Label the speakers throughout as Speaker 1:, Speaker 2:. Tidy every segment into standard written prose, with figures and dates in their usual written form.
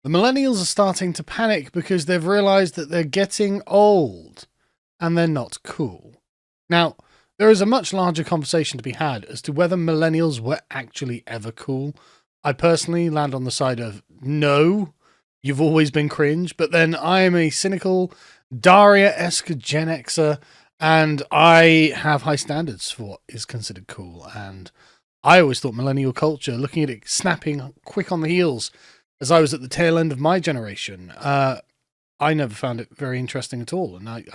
Speaker 1: The millennials are starting to panic because they've realized that they're getting old and they're not cool. Now, there is a much larger conversation to be had as to whether millennials were actually ever cool. I personally land on the side of no, you've always been cringe, but then I am a cynical, Daria-esque Gen Xer, and I have high standards for what is considered cool. And I always thought millennial culture, looking at it snapping quick on the heels as I was at the tail end of my generation, I never found it very interesting at all. And I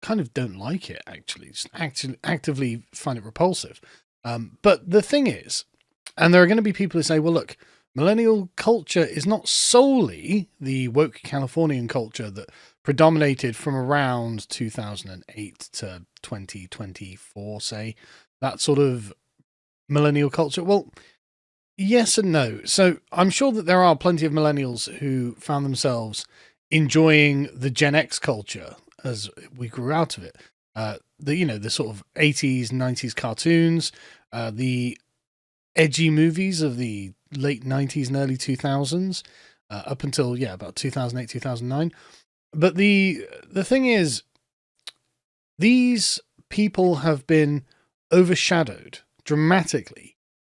Speaker 1: kind of don't like it, actually. Just actively find it repulsive. But the thing is, and there are going to be people who say, well, look, millennial culture is not solely the woke Californian culture that predominated from around 2008 to 2024, say, that sort of millennial culture. Well, yes and no. So I'm sure that there are plenty of millennials who found themselves enjoying the Gen X culture as we grew out of it. The sort of 80s, 90s cartoons, the edgy movies of the late 90s and early 2000s, up until, about 2008, 2009. But the thing is, these people have been overshadowed dramatically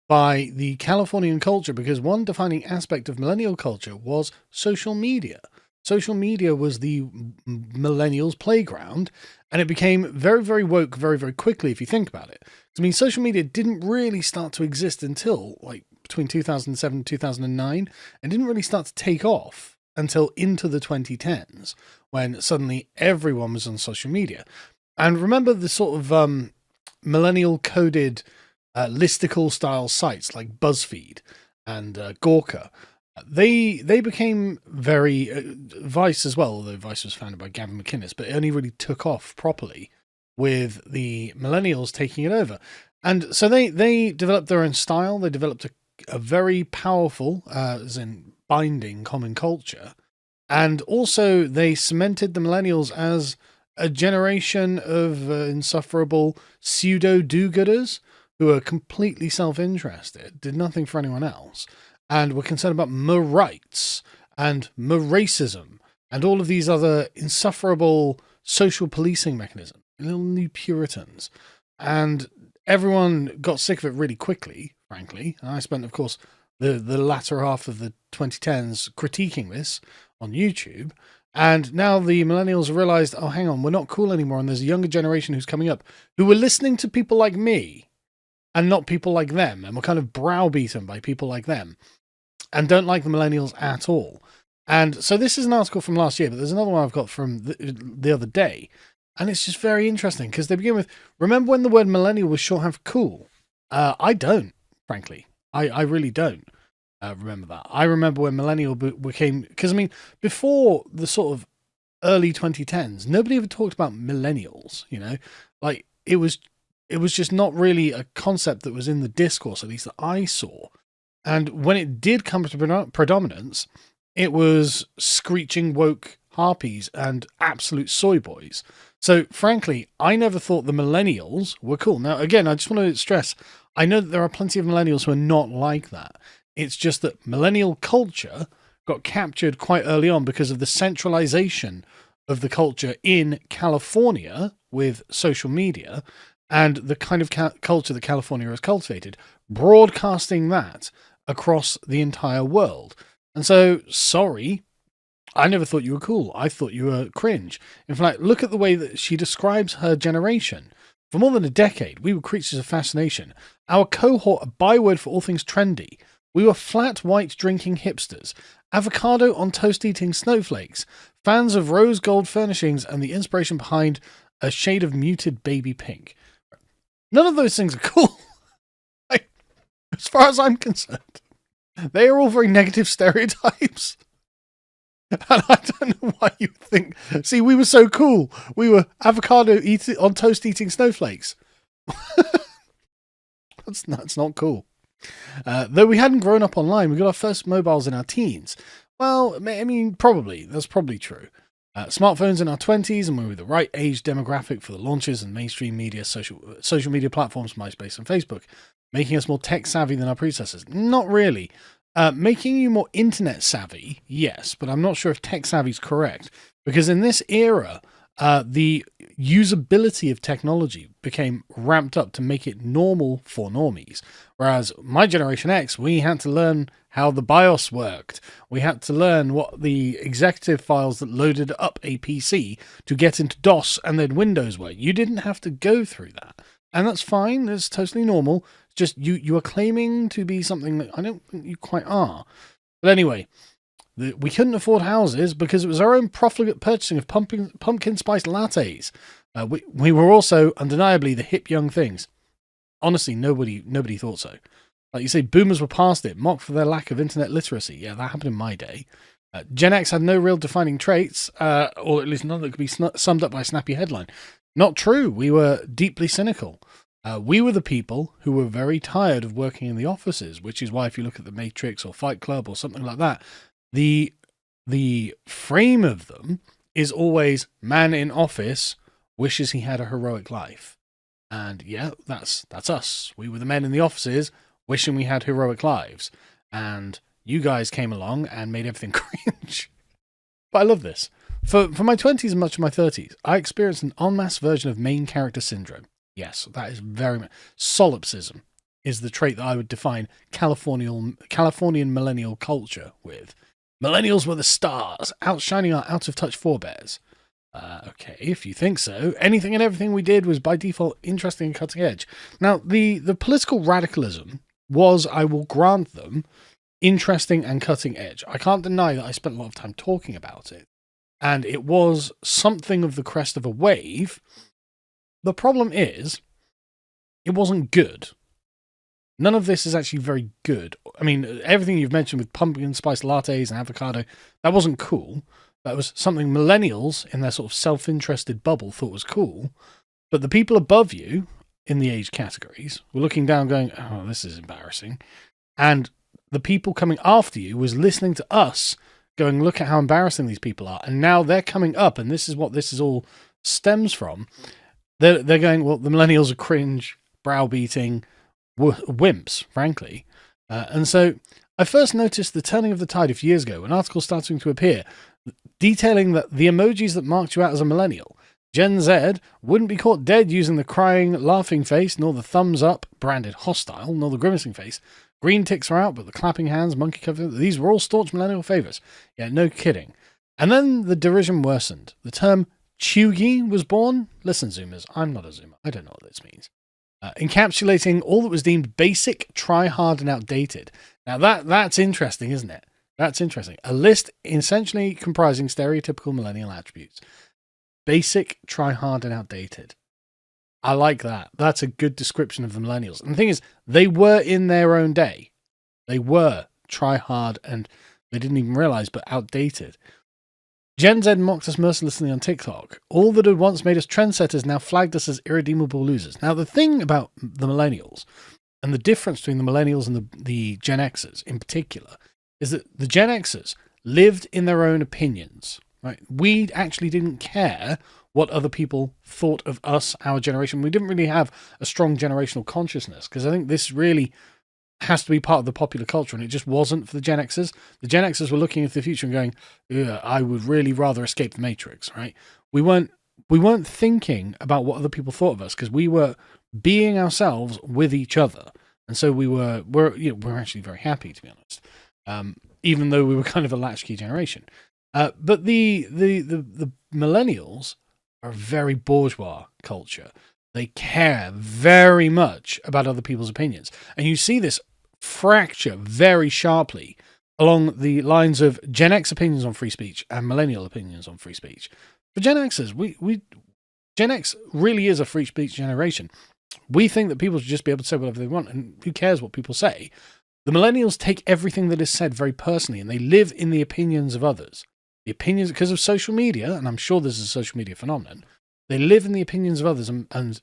Speaker 1: by the Californian culture, because one defining aspect of millennial culture was social media. Social media was the millennials' playground, and it became very, very woke very, very quickly, if you think about it. I mean, social media didn't really start to exist until, between 2007 and 2009, and didn't really start to take off until into the 2010s, when suddenly everyone was on social media. And remember the sort of millennial-coded listicle-style sites like BuzzFeed and Gawker. They became very Vice as well, although Vice was founded by Gavin McInnes, but it only really took off properly with the millennials taking it over. And so they developed their own style. They developed a very powerful, as in binding, common culture. And also they cemented the millennials as a generation of insufferable pseudo do-gooders who are completely self-interested, did nothing for anyone else, and were concerned about rights and racism and all of these other insufferable social policing mechanisms, little new Puritans. And everyone got sick of it really quickly, frankly. And I spent, of course, the latter half of the 2010s critiquing this on YouTube. And now the millennials have realized, oh, hang on, we're not cool anymore. And there's a younger generation who's coming up who are listening to people like me and not people like them. And we're kind of browbeaten by people like them and don't like the millennials at all. And so this is an article from last year, but there's another one I've got from the other day. And it's just very interesting because they begin with, remember when the word millennial was shorthand for cool? I don't, frankly. I really don't remember that. I remember when millennial became, because I mean, before the sort of early 2010s, nobody ever talked about millennials, like it was just not really a concept that was in the discourse, at least that I saw. And when it did come to predominance, it was screeching woke harpies and absolute soy boys. So frankly, I never thought the millennials were cool. Now, again, I just want to stress, I know that there are plenty of millennials who are not like that. It's just that millennial culture got captured quite early on because of the centralization of the culture in California with social media and the kind of culture that California has cultivated, broadcasting that across the entire world. And so, sorry, I never thought you were cool. I thought you were cringe. In fact, look at the way that she describes her generation. For more than a decade, we were creatures of fascination. Our cohort, a byword for all things trendy. We were flat white drinking hipsters, avocado on toast eating snowflakes, fans of rose gold furnishings and the inspiration behind a shade of muted baby pink. None of those things are cool. As far as I'm concerned, they are all very negative stereotypes. And I don't know why you think, see, we were so cool. We were avocado on toast eating snowflakes. That's not cool. Though we hadn't grown up online, we got our first mobiles in our teens. Well, I mean, probably. That's probably true. Smartphones in our 20s, and we were the right age demographic for the launches and mainstream media, social media platforms, MySpace and Facebook, making us more tech savvy than our predecessors. Not really. Making you more internet savvy, yes, but I'm not sure if tech savvy is correct, because in this era, the usability of technology became ramped up to make it normal for normies. Whereas my Generation X, we had to learn how the BIOS worked. We had to learn what the executive files that loaded up a PC to get into DOS and then Windows were. You didn't have to go through that. And that's fine. It's totally normal. Just you are claiming to be something that I don't think you quite are. But anyway, we couldn't afford houses because it was our own profligate purchasing of pumpkin spice lattes. We were also undeniably the hip young things. Honestly, nobody thought so. Like you say, boomers were past it, mocked for their lack of internet literacy. Yeah, that happened in my day. Gen X had no real defining traits, or at least none that could be summed up by a snappy headline. Not true. We were deeply cynical. We were the people who were very tired of working in the offices, which is why if you look at The Matrix or Fight Club or something like that, the frame of them is always man in office wishes he had a heroic life. And yeah, that's us. We were the men in the offices wishing we had heroic lives. And you guys came along and made everything cringe. But I love this. For my 20s and much of my 30s, I experienced an en masse version of main character syndrome. Yes, that is very much... Solipsism is the trait that I would define Californian millennial culture with. Millennials were the stars, outshining our out-of-touch forebears. Okay, if you think so. Anything and everything we did was by default interesting and cutting edge. Now, the political radicalism was, I will grant them, interesting and cutting edge. I can't deny that I spent a lot of time talking about it. And it was something of the crest of a wave. The problem is, it wasn't good. None of this is actually very good. I mean, everything you've mentioned with pumpkin spice lattes and avocado, that wasn't cool. That was something millennials in their sort of self-interested bubble thought was cool. But the people above you in the age categories were looking down going, oh, this is embarrassing. And the people coming after you was listening to us going, look at how embarrassing these people are. And now they're coming up, and this is what this is all stems from. They're going, well, the millennials are cringe, browbeating, wimps, frankly. And so I first noticed the turning of the tide a few years ago when articles starting to appear detailing that the emojis that marked you out as a millennial, Gen Z, wouldn't be caught dead using the crying, laughing face, nor the thumbs up, branded hostile, nor the grimacing face. Green ticks are out, but the clapping hands, monkey cover, these were all staunch millennial favours. Yeah, no kidding. And then the derision worsened. The term cheugy was born. Listen, Zoomers, I'm not a Zoomer. I don't know what this means. Encapsulating all that was deemed basic, try-hard, and outdated. Now that's interesting, isn't it? That's interesting. A list essentially comprising stereotypical millennial attributes. Basic, try-hard, and outdated. I like that. That's a good description of the millennials. And the thing is, they were in their own day. They were try-hard, and they didn't even realize, but outdated. Gen Z mocked us mercilessly on TikTok. All that had once made us trendsetters now flagged us as irredeemable losers. Now, the thing about the millennials, and the difference between the millennials and the Gen Xers in particular, is that the Gen Xers lived in their own opinions. Right? We actually didn't care what other people thought of us, our generation. We didn't really have a strong generational consciousness, because I think this really has to be part of the popular culture, and it just wasn't for the Gen Xers. The Gen Xers were looking into the future and going, yeah, I would really rather escape the Matrix, right? We weren't thinking about what other people thought of us, because we were being ourselves with each other. And so we're actually very happy, to be honest. Even though we were kind of a latchkey generation. But the millennials are a very bourgeois culture. They care very much about other people's opinions. And you see this fracture very sharply along the lines of Gen X opinions on free speech and millennial opinions on free speech. For Gen Xers, Gen X really is a free speech generation. We think that people should just be able to say whatever they want, and who cares what people say? The millennials take everything that is said very personally, and they live in the opinions of others. The opinions, because of social media, and I'm sure this is a social media phenomenon, they live in the opinions of others, and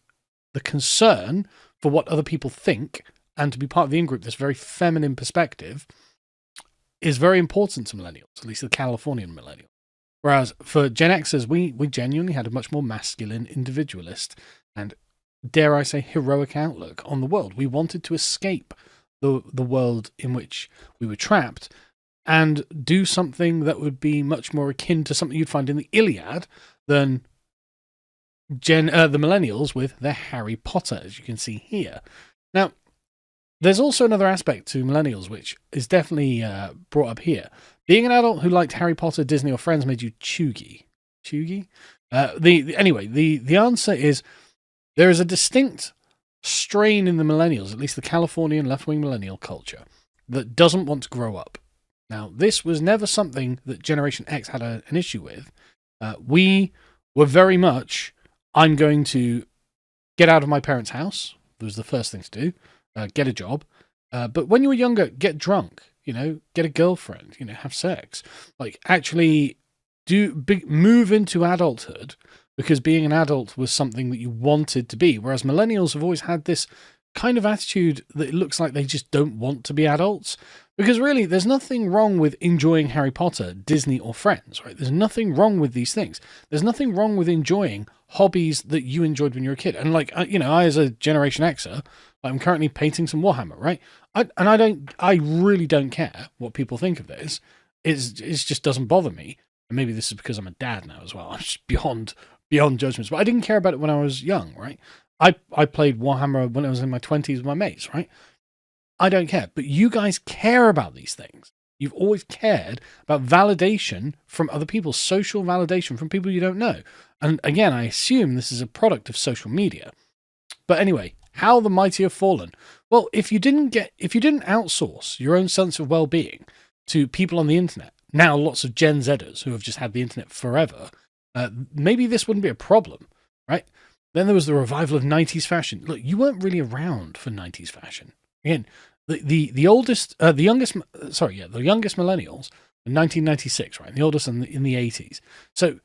Speaker 1: the concern for what other people think, and to be part of the in-group, this very feminine perspective, is very important to millennials, at least the Californian millennial. Whereas for Gen Xers, we genuinely had a much more masculine, individualist, and, dare I say, heroic outlook on the world. We wanted to escape the world in which we were trapped and do something that would be much more akin to something you'd find in the Iliad than the millennials with their Harry Potter, as you can see here. Now, there's also another aspect to millennials, which is definitely brought up here. Being an adult who liked Harry Potter, Disney, or Friends made you chuggy. Chuggy? Anyway, the answer is there is a distinct strain in the millennials, at least the Californian left-wing millennial culture, that doesn't want to grow up. Now, this was never something that Generation X had an issue with. We were very much, I'm going to get out of my parents' house. That was the first thing to do. Get a job. But when you were younger, get drunk, get a girlfriend, have sex. Like, actually move into adulthood, because being an adult was something that you wanted to be. Whereas millennials have always had this kind of attitude that it looks like they just don't want to be adults. Because really, there's nothing wrong with enjoying Harry Potter, Disney, or Friends, right? There's nothing wrong with these things. There's nothing wrong with enjoying hobbies that you enjoyed when you were a kid. And I as a Generation Xer, I'm currently painting some Warhammer, right? I really don't care what people think of this. It just doesn't bother me. And maybe this is because I'm a dad now as well. I'm just beyond judgments. But I didn't care about it when I was young, right? I played Warhammer when I was in my 20s with my mates, right? I don't care. But you guys care about these things. You've always cared about validation from other people, social validation from people you don't know. And again, I assume this is a product of social media. But anyway, how the mighty have fallen. Well, if you didn't outsource your own sense of well-being to people on the internet, now lots of Gen Zers who have just had the internet forever, maybe this wouldn't be a problem, right? Then there was the revival of 90s fashion. Look, you weren't really around for 90s fashion. Again, the youngest millennials in 1996, right? The oldest in the 80s. So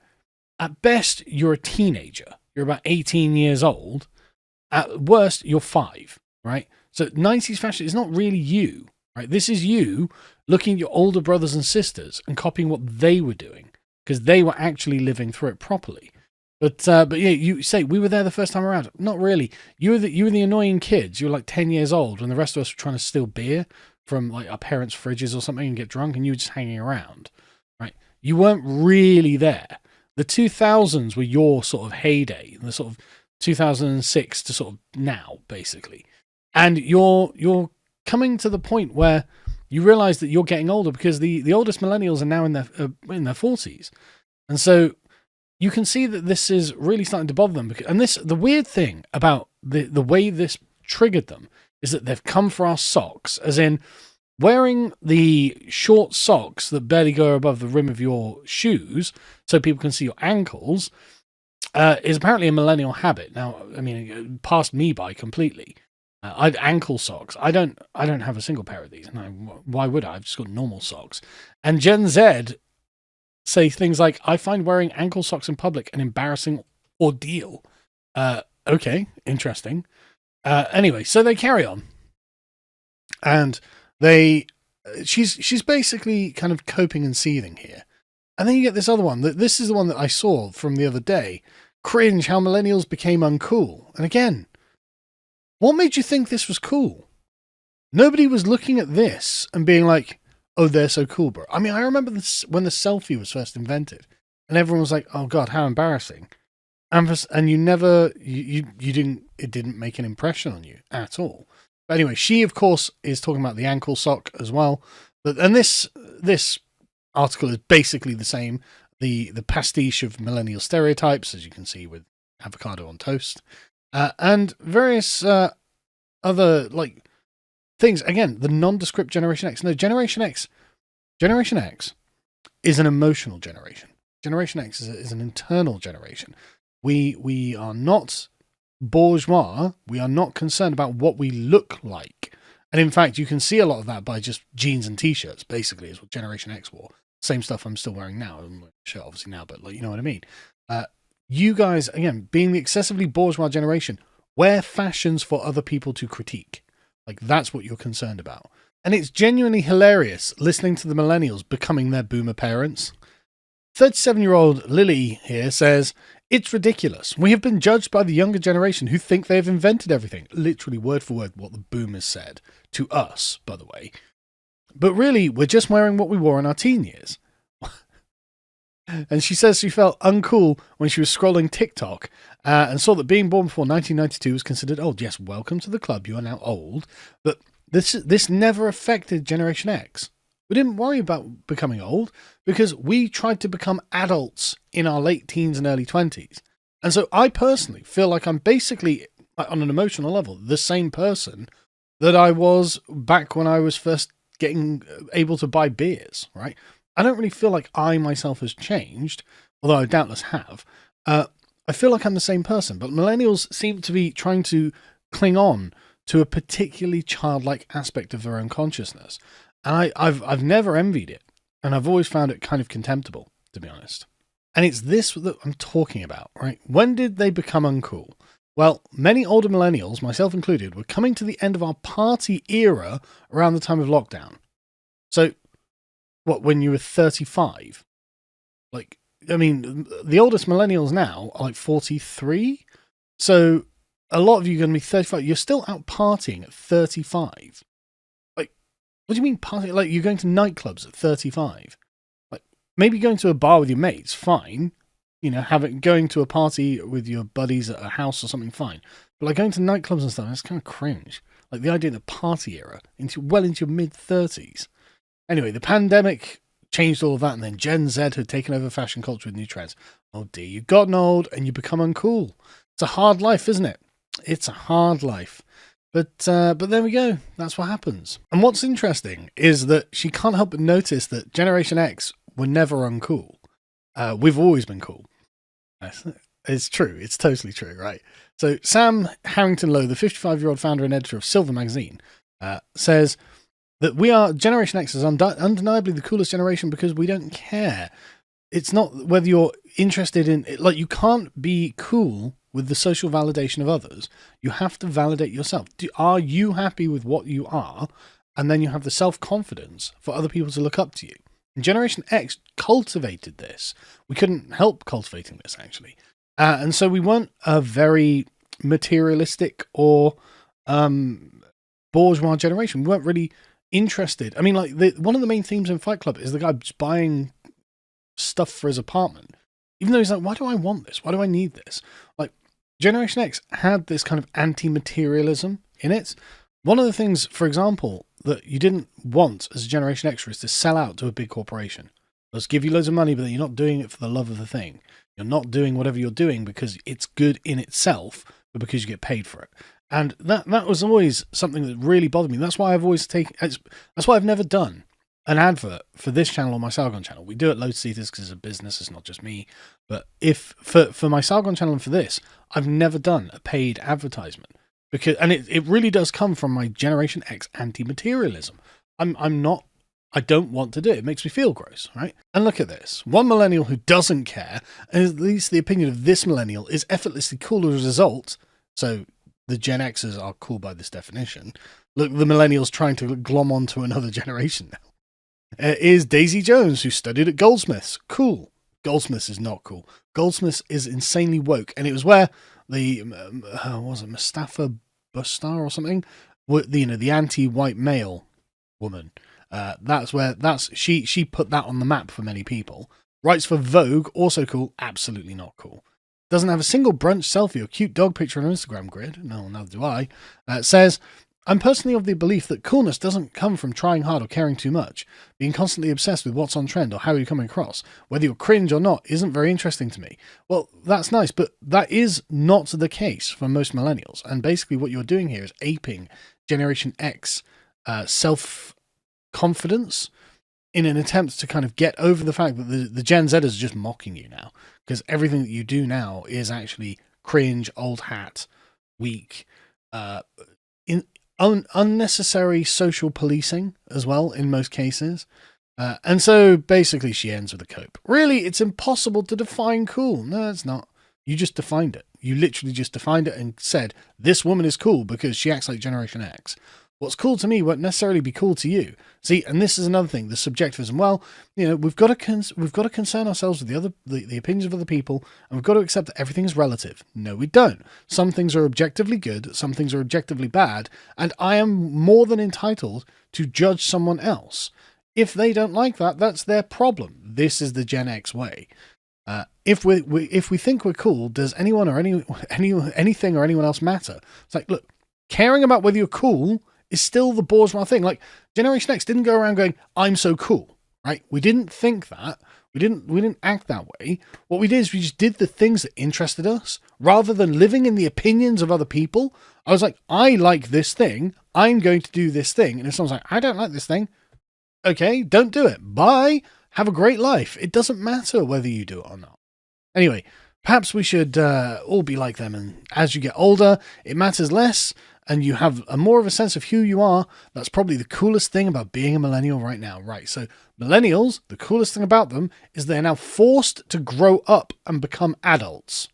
Speaker 1: at best, you're a teenager. You're about 18 years old. At worst, you're 5, right? So 90s fashion is not really you, right? This is you looking at your older brothers and sisters and copying what they were doing, because they were actually living through it properly. But yeah, you say we were there the first time around. Not really. You were the annoying kids. You were like 10 years old when the rest of us were trying to steal beer from like our parents' fridges or something and get drunk, and you were just hanging around, right? You weren't really there. The 2000s were your sort of heyday, the sort of 2006 to sort of now, basically. And you're coming to the point where you realize that you're getting older, because the oldest millennials are now in their 40s, and so you can see that this is really starting to bother them. And the weird thing about the way this triggered them is that they've come for our socks, as in wearing the short socks that barely go above the rim of your shoes so people can see your ankles is apparently a millennial habit. Now, I mean, it passed me by completely. I've ankle socks. I don't have a single pair of these. And why would I? I've just got normal socks. And Gen Z say things like, I find wearing ankle socks in public an embarrassing ordeal. Okay, interesting. Anyway, so they carry on. And she's basically kind of coping and seething here. And then you get this other one. This is the one that I saw from the other day. Cringe, how millennials became uncool. And again, what made you think this was cool? Nobody was looking at this and being like, oh, they're so cool, bro. I mean, I remember this when the selfie was first invented, and everyone was like, oh God, how embarrassing. And it didn't make an impression on you at all. But anyway, she, of course, is talking about the ankle sock as well. And this article is basically the same, the pastiche of millennial stereotypes, as you can see with avocado on toast, and various other like things. Again, the nondescript Generation X. No, Generation X is an emotional generation. Generation X is an internal generation. We are not bourgeois. We are not concerned about what we look like. And in fact, you can see a lot of that by just jeans and t-shirts, basically, is what Generation X wore. Same stuff I'm still wearing now. I'm wearing a shirt, obviously, now, but like, you know what I mean? You guys, again, being the excessively bourgeois generation, wear fashions for other people to critique. Like, that's what you're concerned about. And it's genuinely hilarious listening to the millennials becoming their boomer parents. 37-year-old Lily here says, it's ridiculous. We have been judged by the younger generation who think they have invented everything. Literally word for word what the boomers said to us, by the way. But really, we're just wearing what we wore in our teen years. And she says she felt uncool when she was scrolling TikTok and saw that being born before 1992 was considered old. Yes, welcome to the club. You are now old. But this never affected Generation X. We didn't worry about becoming old because we tried to become adults in our late teens and early 20s. And so I personally feel like I'm basically, on an emotional level, the same person that I was back when I was first getting able to buy beers, right? I don't really feel like I myself has changed, although I doubtless have. I feel like I'm the same person, but millennials seem to be trying to cling on to a particularly childlike aspect of their own consciousness. And I've never envied it, and I've always found it kind of contemptible, to be honest. And it's this that I'm talking about, right? When did they become uncool? Well, many older millennials, myself included, were coming to the end of our party era around the time of lockdown. So, what, when you were 35? Like, I mean, the oldest millennials now are like 43. So, a lot of you are going to be 35. You're still out partying at 35. Like, what do you mean partying? Like, you're going to nightclubs at 35. Like, maybe going to a bar with your mates, fine. You know, going to a party with your buddies at a house or something, fine. But like going to nightclubs and stuff, that's kind of cringe. Like the idea of the party era well into your mid-30s. Anyway, the pandemic changed all of that, and then Gen Z had taken over fashion culture with new trends. Oh dear, you've gotten old and you become uncool. It's a hard life, isn't it? It's a hard life. But there we go. That's what happens. And what's interesting is that she can't help but notice that Generation X were never uncool. We've always been cool. It's true. It's totally true, right? So Sam Harrington-Lowe, the 55-year-old founder and editor of Silver magazine, says that Generation X is undeniably the coolest generation because we don't care. It's not whether you're interested in, like, you can't be cool with the social validation of others. You have to validate yourself. Are you happy with what you are? And then you have the self-confidence for other people to look up to you. And Generation X cultivated this. We couldn't help cultivating this, actually. And so we weren't a very materialistic or bourgeois generation. We weren't really interested. I mean, like, one of the main themes in Fight Club is the guy just buying stuff for his apartment. Even though he's like, why do I want this? Why do I need this? Like, Generation X had this kind of anti-materialism in it. One of the things, for example, that you didn't want as a Generation X is to sell out to a big corporation. Let's give you loads of money, but then you're not doing it for the love of the thing. You're not doing whatever you're doing because it's good in itself, but because you get paid for it. And that was always something that really bothered me. That's why that's why I've never done an advert for this channel or my Sargon channel. We do it loads of because it's a business, it's not just me. But if for my Sargon channel and for this, I've never done a paid advertisement. And it really does come from my Generation X anti-materialism. I don't want to do it. It makes me feel gross, right? And look at this. One millennial who doesn't care, and at least the opinion of this millennial, is effortlessly cool as a result. So the Gen Xers are cool by this definition. Look, the millennials trying to glom onto another generation now. Is Daisy Jones, who studied at Goldsmiths. Cool. Goldsmiths is not cool. Goldsmiths is insanely woke. And it was where the, was it Mustafa Bustar or something? The anti-white male woman. She put that on the map for many people. Writes for Vogue, also cool, absolutely not cool. Doesn't have a single brunch selfie or cute dog picture on her Instagram grid. No, neither do I. Says, I'm personally of the belief that coolness doesn't come from trying hard or caring too much. Being constantly obsessed with what's on trend or how you're coming across, whether you're cringe or not, isn't very interesting to me. Well, that's nice, but that is not the case for most millennials. And basically what you're doing here is aping Generation X self-confidence in an attempt to kind of get over the fact that the Gen Zers are just mocking you now. Because everything that you do now is actually cringe, old hat, weak, unnecessary social policing as well in most cases. And so basically she ends with a cope. Really, it's impossible to define cool. No, it's not. You just defined it. You literally just defined it and said, this woman is cool because she acts like Generation X. What's cool to me won't necessarily be cool to you. See, and this is another thing, the subjectivism. Well, we've got to concern ourselves with the opinions of other people, and we've got to accept that everything is relative. No, we don't. Some things are objectively good, some things are objectively bad, and I am more than entitled to judge someone else. If they don't like that, that's their problem. This is the Gen X way. If we think we're cool, does anyone or anything or anyone else matter? It's like, look, caring about whether you're cool is still the bourgeois thing. Like, Generation X didn't go around going, I'm so cool, right? We didn't think that. We didn't act that way. What we did is we just did the things that interested us rather than living in the opinions of other people. I was like, I like this thing. I'm going to do this thing. And if someone's like, I don't like this thing. Okay, don't do it. Bye. Have a great life. It doesn't matter whether you do it or not. Anyway, perhaps we should all be like them. And as you get older, it matters less. And you have more of a sense of who you are. That's probably the coolest thing about being a millennial right now. Right, so millennials, the coolest thing about them is they're now forced to grow up and become adults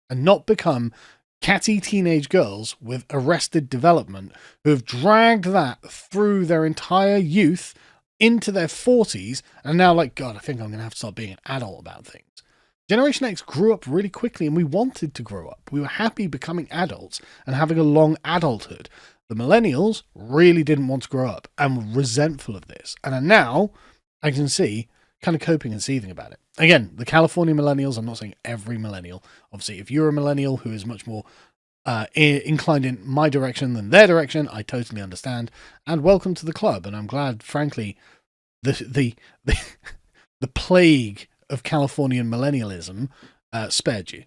Speaker 1: and not become catty teenage girls with arrested development who have dragged that through their entire youth into their 40s and now like, God, I think I'm going to have to start being an adult about things. Generation X grew up really quickly and we wanted to grow up. We were happy becoming adults and having a long adulthood. The millennials really didn't want to grow up and were resentful of this. And are now, I can see, kind of coping and seething about it. Again, the California millennials, I'm not saying every millennial. Obviously, if you're a millennial who is much more inclined in my direction than their direction, I totally understand. And welcome to the club. And I'm glad, frankly, the plague of Californian millennialism spared you.